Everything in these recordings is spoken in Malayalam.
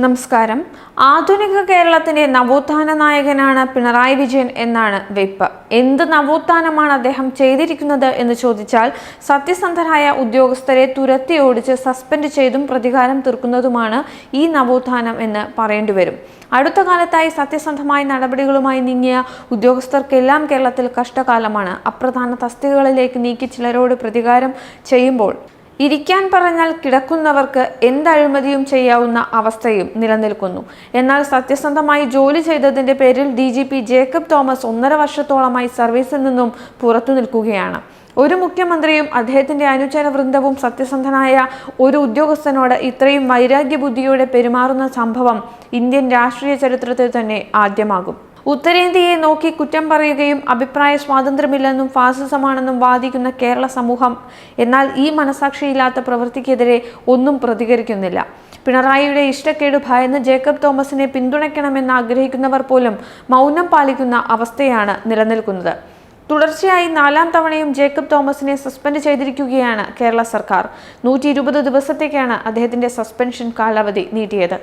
നമസ്കാരം. ആധുനിക കേരളത്തിന്റെ നവോത്ഥാന നായകനാണ് പിണറായി വിജയൻ എന്നാണ് വെപ്പ്. എന്ത് നവോത്ഥാനമാണ് അദ്ദേഹം ചെയ്തിരിക്കുന്നത് എന്ന് ചോദിച്ചാൽ സത്യസന്ധരായ ഉദ്യോഗസ്ഥരെ തുരത്തി ഓടിച്ച് സസ്പെൻഡ് ചെയ്തും പ്രതികാരം തീർക്കുന്നതുമാണ് ഈ നവോത്ഥാനം എന്ന് പറയേണ്ടി വരും. അടുത്ത കാലത്തായി സത്യസന്ധമായ നടപടികളുമായി നീങ്ങിയ ഉദ്യോഗസ്ഥർക്കെല്ലാം കേരളത്തിൽ കഷ്ടകാലമാണ്. അപ്രധാന തസ്തികകളിലേക്ക് നീക്കി ചിലരോട് പ്രതികാരം ചെയ്യുമ്പോൾ ഇരിക്കാൻ പറഞ്ഞാൽ കിടക്കുന്നവർക്ക് എന്തഴിമതിയും ചെയ്യാവുന്ന അവസ്ഥയും നിലനിൽക്കുന്നു. എന്നാൽ സത്യസന്ധമായി ജോലി ചെയ്തതിന്റെ പേരിൽ DGP ജേക്കബ് തോമസ് 1.5 വർഷത്തോളമായി സർവീസിൽ നിന്നും പുറത്തു നിൽക്കുകയാണ്. ഒരു മുഖ്യമന്ത്രിയും അദ്ദേഹത്തിന്റെ അനുചര വൃന്ദവും സത്യസന്ധനായ ഒരു ഉദ്യോഗസ്ഥനോട് ഇത്രയും വൈരാഗ്യബുദ്ധിയോടെ പെരുമാറുന്ന സംഭവം ഇന്ത്യൻ രാഷ്ട്രീയ ചരിത്രത്തിൽ തന്നെ ആദ്യമാകും. ഉത്തരേന്ത്യയെ നോക്കി കുറ്റം പറയുകയും അഭിപ്രായ സ്വാതന്ത്ര്യമില്ലെന്നും ഫാസിസമാണെന്നും വാദിക്കുന്ന കേരള സമൂഹം എന്നാൽ ഈ മനസാക്ഷിയില്ലാത്ത പ്രവൃത്തിക്കെതിരെ ഒന്നും പ്രതികരിക്കുന്നില്ല. പിണറായിയുടെ ഇഷ്ടക്കേട് ഭയന്ന് ജേക്കബ് തോമസിനെ പിന്തുണയ്ക്കണമെന്ന് ആഗ്രഹിക്കുന്നവർ പോലും മൗനം പാലിക്കുന്ന അവസ്ഥയാണ് നിലനിൽക്കുന്നത്. തുടർച്ചയായി 4ാം തവണയും ജേക്കബ് തോമസിനെ സസ്പെൻഡ് ചെയ്തിരിക്കുകയാണ് കേരള സർക്കാർ. 120 ദിവസത്തേക്കാണ് അദ്ദേഹത്തിന്റെ സസ്പെൻഷൻ കാലാവധി നീട്ടിയത്.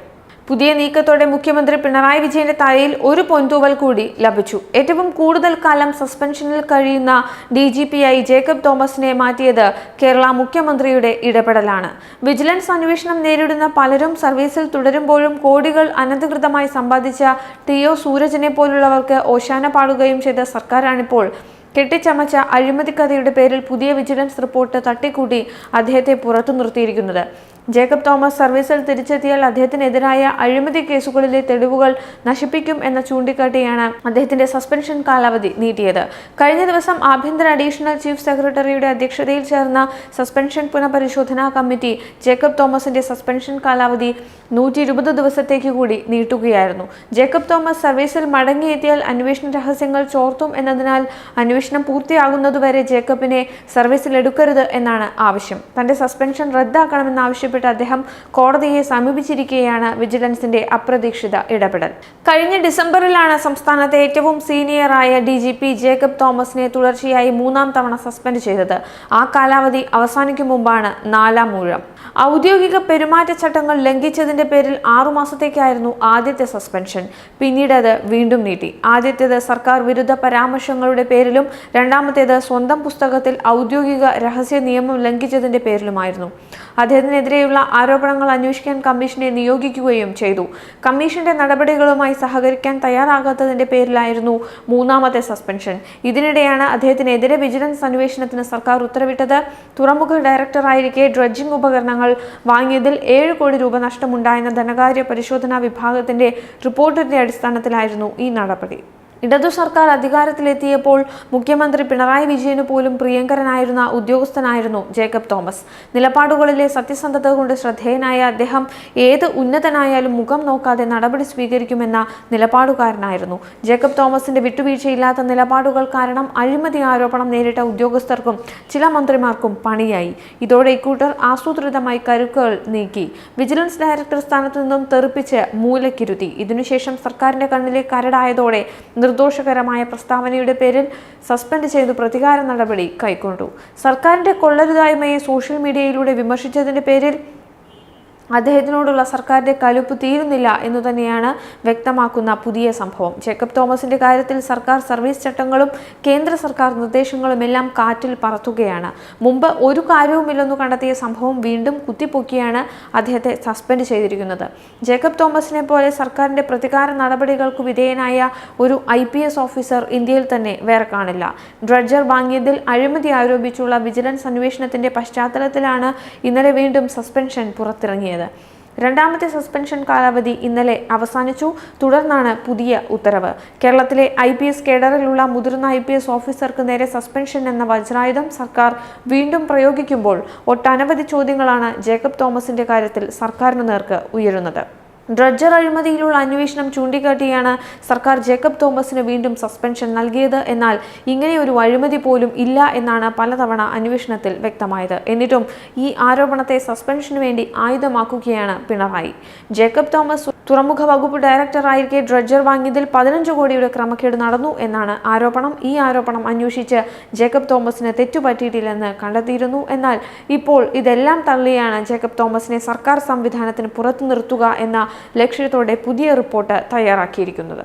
പുതിയ നീക്കത്തോടെ മുഖ്യമന്ത്രി പിണറായി വിജയന്റെ തലയിൽ ഒരു പൊൻതൂവൽ കൂടി ലഭിച്ചു. ഏറ്റവും കൂടുതൽ കാലം സസ്പെൻഷനിൽ കഴിയുന്ന DGP-യായി ജേക്കബ് തോമസിനെ മാറ്റിയത് കേരള മുഖ്യമന്ത്രിയുടെ ഇടപെടലാണ്. വിജിലൻസ് അന്വേഷണം നേരിടുന്ന പലരും സർവീസിൽ തുടരുമ്പോഴും കോടികൾ അനധികൃതമായി സമ്പാദിച്ച TO സൂരജിനെ പോലുള്ളവർക്ക് ഓശാന പാടുകയും ചെയ്ത സർക്കാരാണിപ്പോൾ കെട്ടിച്ചമച്ച അഴിമതിക്കഥയുടെ പേരിൽ പുതിയ വിജിലൻസ് റിപ്പോർട്ട് തട്ടിക്കൂട്ടി അദ്ദേഹത്തെ പുറത്തു നിർത്തിയിരിക്കുന്നത്. ജേക്കബ് തോമസ് സർവീസിൽ തിരിച്ചെത്തിയാൽ അദ്ദേഹത്തിനെതിരായ അഴിമതി കേസുകളിലെ തെളിവുകൾ നശിപ്പിക്കും എന്ന ചൂണ്ടിക്കാട്ടിയാണ് അദ്ദേഹത്തിന്റെ സസ്പെൻഷൻ കാലാവധി നീട്ടിയത്. കഴിഞ്ഞ ദിവസം ആഭ്യന്തര അഡീഷണൽ ചീഫ് സെക്രട്ടറിയുടെ അധ്യക്ഷതയിൽ ചേർന്ന സസ്പെൻഷൻ പുനഃപരിശോധനാ കമ്മിറ്റി ജേക്കബ് തോമസിന്റെ സസ്പെൻഷൻ കാലാവധി 120 ദിവസത്തേക്ക് കൂടി നീട്ടുകയായിരുന്നു. ജേക്കബ് തോമസ് സർവീസിൽ മടങ്ങിയെത്തിയാൽ അന്വേഷണ രഹസ്യങ്ങൾ ചോർത്തും എന്നതിനാൽ അന്വേഷണം പൂർത്തിയാകുന്നതുവരെ ജേക്കബിനെ സർവീസിൽ എടുക്കരുത് എന്നാണ് ആവശ്യം. തന്റെ സസ്പെൻഷൻ റദ്ദാക്കണമെന്ന് ആവശ്യപ്പെട്ട് അദ്ദേഹം കോടതിയെ സമീപിച്ചിരിക്കെയാണ് വിജിലൻസിന്റെ അപ്രതീക്ഷിത ഇടപെടൽ. കഴിഞ്ഞ ഡിസംബറിലാണ് സംസ്ഥാനത്തെ ഏറ്റവും സീനിയറായ DGP ജേക്കബ് തോമസിനെ തുടർച്ചയായി 3ാം തവണ സസ്പെൻഡ് ചെയ്തത്. ആ കാലാവധി അവസാനിക്കും മുമ്പാണ് 4ാം ഊഴം. ഔദ്യോഗിക പെരുമാറ്റച്ചട്ടങ്ങൾ ലംഘിച്ചതിന്റെ പേരിൽ 6 മാസത്തേക്കായിരുന്നു ആദ്യത്തെ സസ്പെൻഷൻ. പിന്നീട് അത് വീണ്ടും നീട്ടി. ആദ്യത്തേത് സർക്കാർ വിരുദ്ധ പരാമർശങ്ങളുടെ പേരിലും രണ്ടാമത്തേത് സ്വന്തം പുസ്തകത്തിൽ ഔദ്യോഗിക രഹസ്യ നിയമം ലംഘിച്ചതിന്റെ പേരിലുമായിരുന്നു. അദ്ദേഹത്തിനെതിരെയുള്ള ആരോപണങ്ങൾ അന്വേഷിക്കാൻ കമ്മീഷനെ നിയോഗിക്കുകയും ചെയ്തു. കമ്മീഷന്റെ നടപടികളുമായി സഹകരിക്കാൻ തയ്യാറാകാത്തതിന്റെ പേരിലായിരുന്നു 3ാമത്തെ സസ്പെൻഷൻ. ഇതിനിടെയാണ് അദ്ദേഹത്തിനെതിരെ വിജിലൻസ് അന്വേഷണത്തിന് സർക്കാർ ഉത്തരവിട്ടത്. തുറമുഖ ഡയറക്ടറായിരിക്കെ ഡ്രഡ്ജിംഗ് ഉപകരണങ്ങൾ വാങ്ങിയതിൽ 7 കോടി രൂപ നഷ്ടമുണ്ടായെന്ന ധനകാര്യ പരിശോധനാ വിഭാഗത്തിന്റെ റിപ്പോർട്ടിന്റെ അടിസ്ഥാനത്തിലായിരുന്നു ഈ നടപടി. ഇടതു സർക്കാർ അധികാരത്തിലെത്തിയപ്പോൾ മുഖ്യമന്ത്രി പിണറായി വിജയന് പോലും പ്രിയങ്കരനായിരുന്ന ഉദ്യോഗസ്ഥനായിരുന്നു ജേക്കബ് തോമസ്. നിലപാടുകളിലെ സത്യസന്ധത കൊണ്ട് ശ്രദ്ധേയനായ അദ്ദേഹം ഏത് ഉന്നതനായാലും മുഖം നോക്കാതെ നടപടി സ്വീകരിക്കുമെന്ന നിലപാടുകാരനായിരുന്നു. ജേക്കബ് തോമസിന്റെ വിട്ടുവീഴ്ചയില്ലാത്ത നിലപാടുകൾ കാരണം അഴിമതി ആരോപണം നേരിട്ട ഉദ്യോഗസ്ഥർക്കും ചില മന്ത്രിമാർക്കും പണിയായി. ഇതോടെ ഇക്കൂട്ടർ ആസൂത്രിതമായി കരുക്കൾ നീക്കി വിജിലൻസ് ഡയറക്ടർ സ്ഥാനത്തു നിന്നും തെറിപ്പിച്ച് മൂലക്കിരുത്തി. ഇതിനുശേഷം സർക്കാരിന്റെ കണ്ണിലെ കരടായതോടെ നിർദോഷകരമായ പ്രസ്താവനയുടെ പേരിൽ സസ്പെൻഡ് ചെയ്തു പ്രതികാര നടപടി കൈക്കൊണ്ടു. സർക്കാരിന്റെ കൊള്ളരുതായ്മയെ സോഷ്യൽ മീഡിയയിലൂടെ വിമർശിച്ചതിന്റെ പേരിൽ അദ്ദേഹത്തിനോടുള്ള സർക്കാരിന്റെ കലുപ്പ് തീരുന്നില്ല എന്നു തന്നെയാണ് വ്യക്തമാക്കുന്ന പുതിയ സംഭവം. ജേക്കബ് തോമസിന്റെ കാര്യത്തിൽ സർക്കാർ സർവീസ് ചട്ടങ്ങളും കേന്ദ്ര സർക്കാർ നിർദ്ദേശങ്ങളും എല്ലാം കാറ്റിൽ പറത്തുകയാണ്. മുമ്പ് ഒരു കാര്യവുമില്ലെന്നു കണ്ടെത്തിയ സംഭവം വീണ്ടും കുത്തിപ്പൊക്കിയാണ് അദ്ദേഹത്തെ സസ്പെൻഡ് ചെയ്തിരിക്കുന്നത്. ജേക്കബ് തോമസിനെ പോലെ സർക്കാരിന്റെ പ്രതികാര നടപടികൾക്ക് വിധേയനായ ഒരു IPS ഓഫീസർ ഇന്ത്യയിൽ തന്നെ വേറെ കാണില്ല. ഡ്രഡ്ജർ വാങ്ങിയതിൽ അഴിമതി ആരോപിച്ചുള്ള വിജിലൻസ് അന്വേഷണത്തിന്റെ പശ്ചാത്തലത്തിലാണ് ഇന്നലെ വീണ്ടും സസ്പെൻഷൻ പുറത്തിറങ്ങിയത്. 2ാമത്തെ സസ്പെൻഷൻ കാലാവധി ഇന്നലെ അവസാനിച്ചു. തുടർന്നാണ് പുതിയ ഉത്തരവ്. കേരളത്തിലെ IPS കേഡറിലുള്ള മുതിർന്ന IPS ഓഫീസർക്ക് നേരെ സസ്പെൻഷൻ എന്ന വജ്രായുധം സർക്കാർ വീണ്ടും പ്രയോഗിക്കുമ്പോൾ ഒട്ടനവധി ചോദ്യങ്ങളാണ് ജേക്കബ് തോമസിന്റെ കാര്യത്തിൽ സർക്കാരിന് നേർക്ക് ഉയരുന്നത്. ഡ്രഡ്ജർ അഴിമതിയിലുള്ള അന്വേഷണം ചൂണ്ടിക്കാട്ടിയാണ് സർക്കാർ ജേക്കബ് തോമസിന് വീണ്ടും സസ്പെൻഷൻ നൽകിയത്. എന്നാൽ ഇങ്ങനെയൊരു അഴിമതി പോലും ഇല്ല എന്നാണ് പലതവണ അന്വേഷണത്തിൽ വ്യക്തമായത്. എന്നിട്ടും ഈ ആരോപണത്തെ സസ്പെൻഷന് വേണ്ടി ആയുധമാക്കുകയാണ് പിണറായി. ജേക്കബ് തോമസ് തുറമുഖ വകുപ്പ് ഡയറക്ടറായിരിക്കെ ഡ്രഡ്ജർ വാങ്ങിയതിൽ 15 കോടിയുടെ ക്രമക്കേട് നടന്നു എന്നാണ് ആരോപണം. ഈ ആരോപണം അന്വേഷിച്ച് ജേക്കബ് തോമസിന് തെറ്റുപറ്റിയിട്ടില്ലെന്ന് കണ്ടെത്തിയിരുന്നു. എന്നാൽ ഇപ്പോൾ ഇതെല്ലാം തള്ളിയാണ് ജേക്കബ് തോമസിനെ സർക്കാർ സംവിധാനത്തിന് പുറത്തു നിർത്തുക എന്ന ലക്ഷ്യത്തോടെ പുതിയ റിപ്പോർട്ട് തയ്യാറാക്കിയിരിക്കുന്നത്.